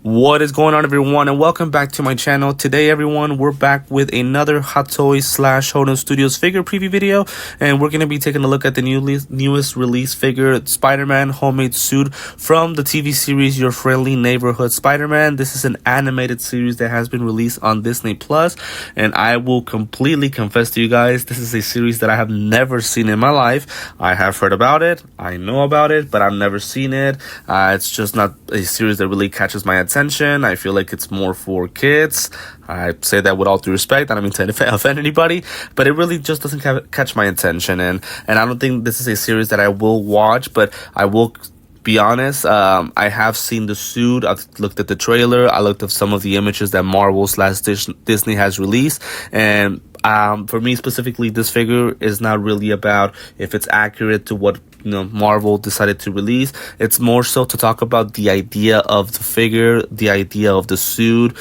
What is going on, everyone, and welcome back to my channel. Today, everyone, we're back with another Hot Toys / Hono Studios figure preview video, and we're going to be taking a look at the newest release figure, Spider-Man homemade suit from the TV series Your Friendly Neighborhood Spider-Man. This is an animated series that has been released on Disney Plus, and I will completely confess to you guys, this is a series that I have never seen in my life. I have heard about it, I know about it, but I've never seen it. It's just not a series that really catches my attention. I feel like it's more for kids. I say that with all due respect. I don't mean to offend anybody, but it really just doesn't catch my attention. And I don't think this is a series that I will watch, but I will be honest. I have seen the suit. I've looked at the trailer. I looked at some of the images that Marvel / Disney has released, and for me specifically, this figure is not really about if it's accurate to what Marvel decided to release. It's more so to talk about the idea of the figure, the idea of the suit,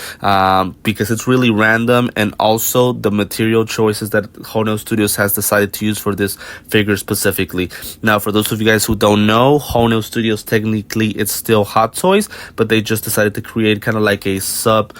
because it's really random, and also the material choices that Hono Studios has decided to use for this figure specifically. Now, for those of you guys who don't know, Hono Studios, technically it's still Hot Toys, but they just decided to create kind of like a sub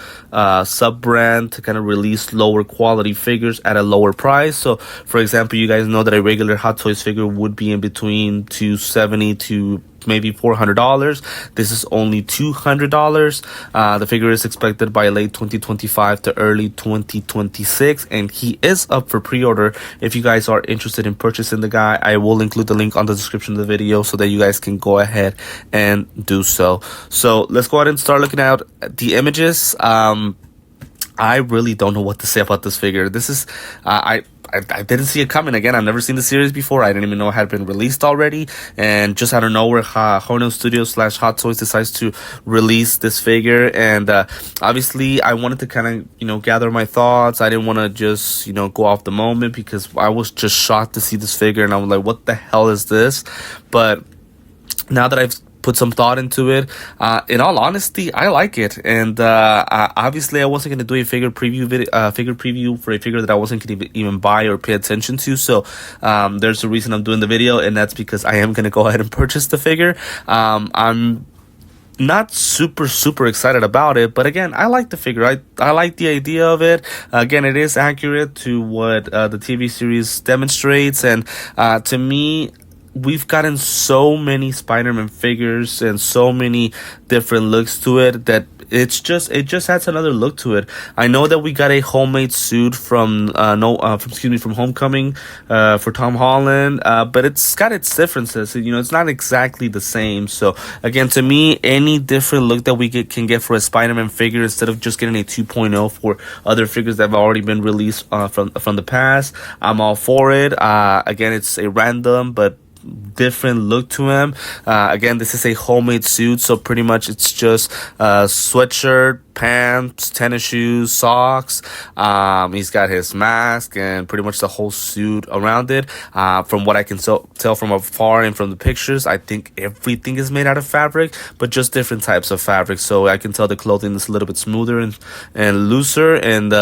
brand to kind of release lower quality figures at a lower price. So, for example, you guys know that a regular Hot Toys figure would be in between $270 to maybe $400. This is only $200. The figure is expected by late 2025 to early 2026, and he is up for pre-order. If you guys are interested in purchasing the guy, I will include the link on the description of the video so that you guys can go ahead and do so. So let's go ahead and start looking at the images. I really don't know what to say about this figure. This is I didn't see it coming. Again, I've never seen the series before. I didn't even know it had been released already. And just out of nowhere, Hono Studios / Hot Toys decides to release this figure. And obviously, I wanted to kind of, gather my thoughts. I didn't want to just, go off the moment, because I was just shocked to see this figure. And I was like, what the hell is this? But now that I've put some thought into it, in all honesty, I like it. And obviously I wasn't going to do a figure preview for a figure that I wasn't going to even buy or pay attention to. So there's a reason I'm doing the video, and that's because I am going to go ahead and purchase the figure. I'm not super excited about it, but again, I like the figure. I like the idea of it. Again, it is accurate to what the TV series demonstrates, and to me, we've gotten so many Spider-Man figures and so many different looks to it that it just adds another look to it. I know that we got a homemade suit from Homecoming for Tom Holland, but it's got its differences. It's not exactly the same. So again, to me, any different look that we can get for a Spider-Man figure, instead of just getting a 2.0 for other figures that have already been released from the past, I'm all for it. Again, it's a random but different look to him. Again, this is a homemade suit, so pretty much it's just sweatshirt, pants, tennis shoes, socks. He's got his mask and pretty much the whole suit around it. From what I can tell from afar and from the pictures, I think everything is made out of fabric, but just different types of fabric. So I can tell the clothing is a little bit smoother and looser, and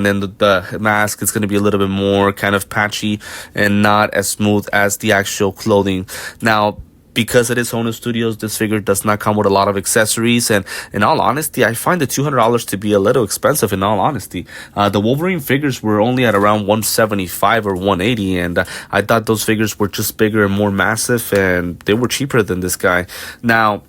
then the mask is going to be a little bit more kind of patchy and not as smooth as the actual clothing. Now, because it is Hono Studios, this figure does not come with a lot of accessories, and in all honesty, I find the $200 to be a little expensive. In all honesty, the Wolverine figures were only at around $175 or $180, and I thought those figures were just bigger and more massive, and they were cheaper than this guy. Now,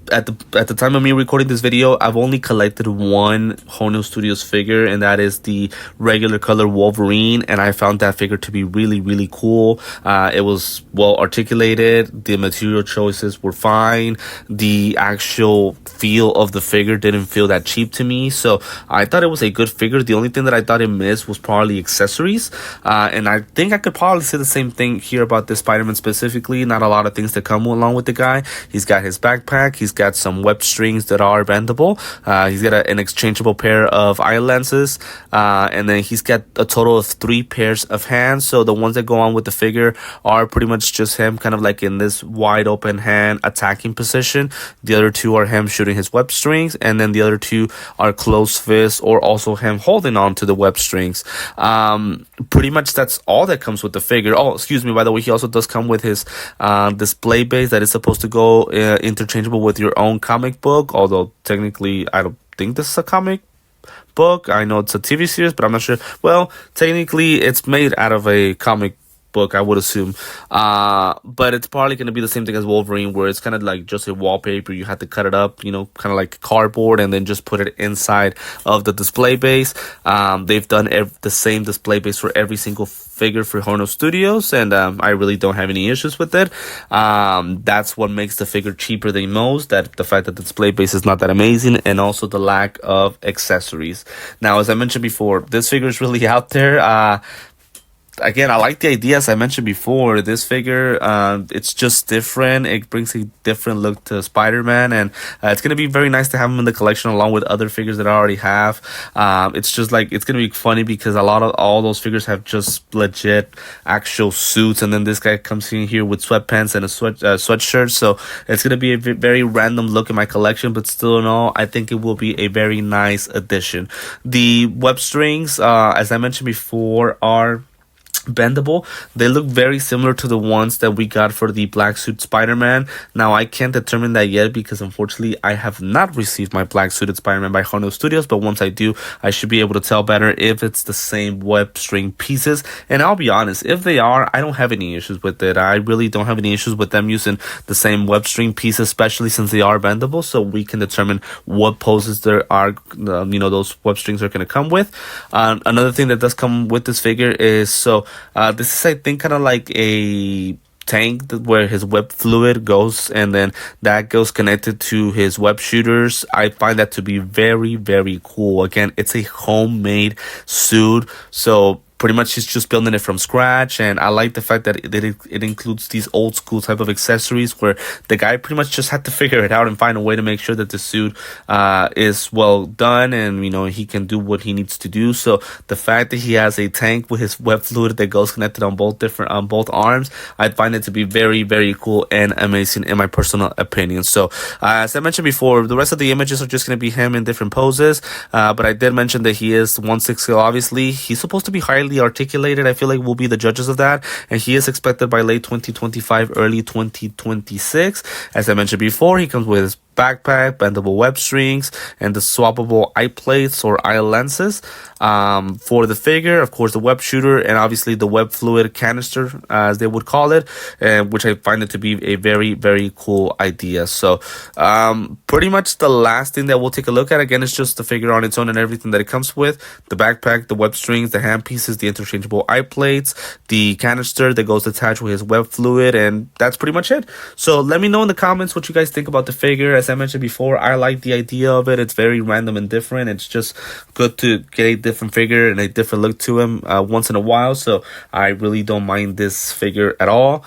at the time of me recording this video, I've only collected one Hono Studios figure, and that is the regular color Wolverine, and I found that figure to be really cool. It was well articulated, the material choices were fine, the actual feel of the figure didn't feel that cheap to me, so I thought it was a good figure. The only thing that I thought it missed was probably accessories, and I think I could probably say the same thing here about this Spider-Man specifically. Not a lot of things that come along with the guy. He's got his backpack, he's got some web strings that are bendable, he's got an exchangeable pair of eye lenses, and then he's got a total of 3 pairs of hands. So the ones that go on with the figure are pretty much just him kind of like in this wide open hand attacking position. The other 2 are him shooting his web strings, and then the other 2 are closed fists, or also him holding on to the web strings. Pretty much that's all that comes with the figure. Oh, excuse me, by the way, he also does come with his display base that is supposed to go interchangeable with your your own comic book, although technically I don't think this is a comic book. I know it's a TV series, but I'm not sure. Well, technically, it's made out of a comic book, I would assume. But it's probably going to be the same thing as Wolverine, where it's kind of like just a wallpaper. You have to cut it up, kind of like cardboard, and then just put it inside of the display base. They've done the same display base for every single figure for Hono Studios, and I really don't have any issues with it. That's what makes the figure cheaper than most, that the fact that the display base is not that amazing, and also the lack of accessories. Now, as I mentioned before, this figure is really out there. Again, I like the idea. As I mentioned before, this figure, it's just different. It brings a different look to Spider-Man, and it's going to be very nice to have him in the collection along with other figures that I already have. It's just like, it's going to be funny because all those figures have just legit actual suits, and then this guy comes in here with sweatpants and a sweatshirt, so it's going to be a very random look in my collection, but still in all, I think it will be a very nice addition. The web strings, as I mentioned before, are bendable. They look very similar to the ones that we got for the black suit Spider-Man. Now, I can't determine that yet because unfortunately I have not received my black suited Spider-Man by Hono Studios, but once I do, I should be able to tell better if it's the same web string pieces. And I'll be honest, if they are, I don't have any issues with it. I really don't have any issues with them using the same web string pieces, especially since they are bendable, so we can determine what poses there are, those web strings are going to come with. Another thing that does come with this figure is, this is, I think, kind of like a tank where his web fluid goes, and then that goes connected to his web shooters. I find that to be very, very cool. Again, it's a homemade suit, so pretty much he's just building it from scratch, and I like the fact that it includes these old school type of accessories where the guy pretty much just had to figure it out and find a way to make sure that the suit is well done, and he can do what he needs to do. So the fact that he has a tank with his web fluid that goes connected on both arms, I find it to be very, very cool and amazing in my personal opinion. So as I mentioned before, the rest of the images are just going to be him in different poses, but I did mention that he is 160. Obviously, he's supposed to be highly articulated. I feel like we'll be the judges of that, and he is expected by late 2025, early 2026. As I mentioned before, he comes with his backpack, bendable web strings, and the swappable eye plates or eye lenses for the figure. Of course, the web shooter, and obviously the web fluid canister, as they would call it, which I find it to be a very, very cool idea. So pretty much the last thing that we'll take a look at, again, is just the figure on its own and everything that it comes with: the backpack, the web strings, the hand pieces, the interchangeable eye plates, the canister that goes attached with his web fluid, and that's pretty much it. So let me know in the comments what you guys think about the figure. As I mentioned before, I like the idea of it. It's very random and different. It's just good to get a different figure and a different look to him once in a while. So I really don't mind this figure at all.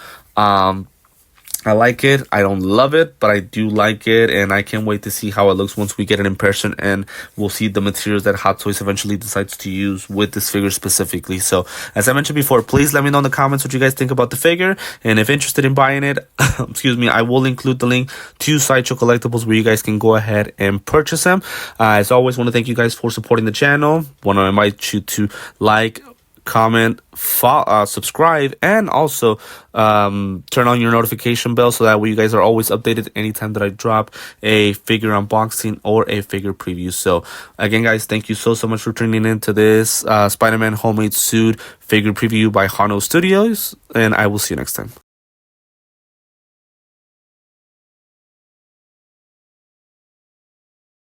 I like it. I don't love it, but I do like it, and I can't wait to see how it looks once we get it in person, and we'll see the materials that Hot Toys eventually decides to use with this figure specifically. So, as I mentioned before, please let me know in the comments what you guys think about the figure, and if interested in buying it, excuse me, I will include the link to Sideshow Collectibles where you guys can go ahead and purchase them. As always, want to thank you guys for supporting the channel. Want to invite you to like, comment, subscribe, and also turn on your notification bell so that way you guys are always updated anytime that I drop a figure unboxing or a figure preview. So again, guys, thank you so much for tuning in to this Spider-Man homemade suit figure preview by Hono Studios, and I will see you next time.